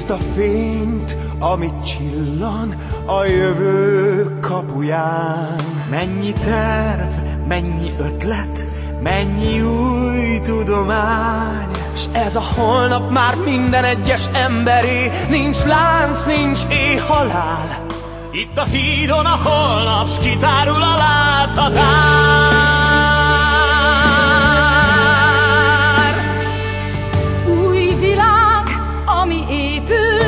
Tiszta fényt, amit csillan a jövő kapuján. Mennyi terv, mennyi ötlet, mennyi új tudomány. S ez a holnap már minden egyes emberé, nincs lánc, nincs éhhalál. Itt a hídon a holnap, s kitárul a láthatár. Új világ, ami épül,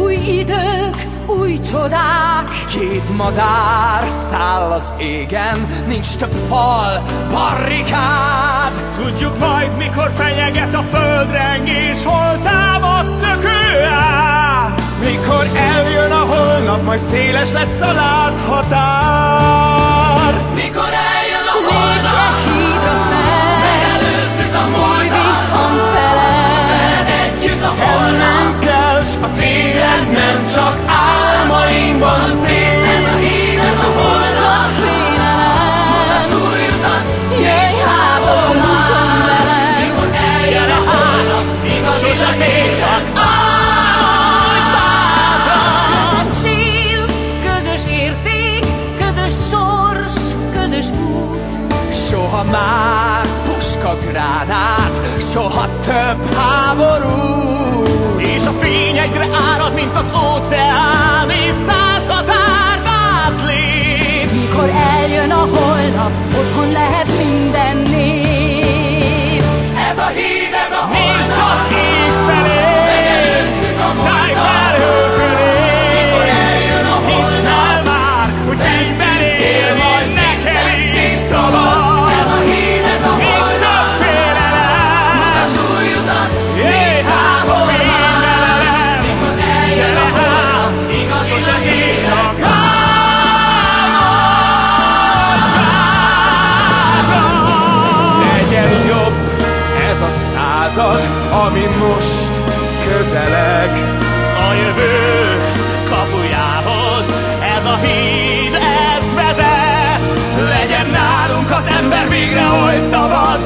új idők, új csodák. Két madár száll az égen, nincs több fal, barrikád. Tudjuk majd, mikor fenyeget a földrengés, hol támad szökőár. Mikor eljön a holnap, majd széles lesz a láthatár. Mikor eljön a Lépj holnap, hídra fel, megelőzzük a új múltat, vízhang felel. veled együtt a holnap. Nem kell, s az élet nem csak álmainkban szép. Ez a híd, ez a holnap, magas új utat, Jöjj háborúton velem. mikor eljön a holnap, igazi a kézak. Közös cél, közös érték, közös sors, közös út. Soha már puska gránát, soha több háború. És a fény egyre árad, mint az óceán, és 100 határt átlép. Mikor eljön a holnap, otthon lehet minden nép. Ez a híd, ez a Nézz holnap, az ég felé, megelőzzük a szállj múltat. felhő fölé. Mikor eljön a holnap, Hittel már, hogy egyben él, majd neked is szabad. ez a híd, ez a Nincs holnap, több félelem, magas új utat, és hát a fényvelem. mikor eljön a holnap, igazi a kézak. Legyen jobb ez a század, ami most közeleg. A jövő kapujához ez a híd, ez vezet. Legyen nálunk az ember végre oly szabad,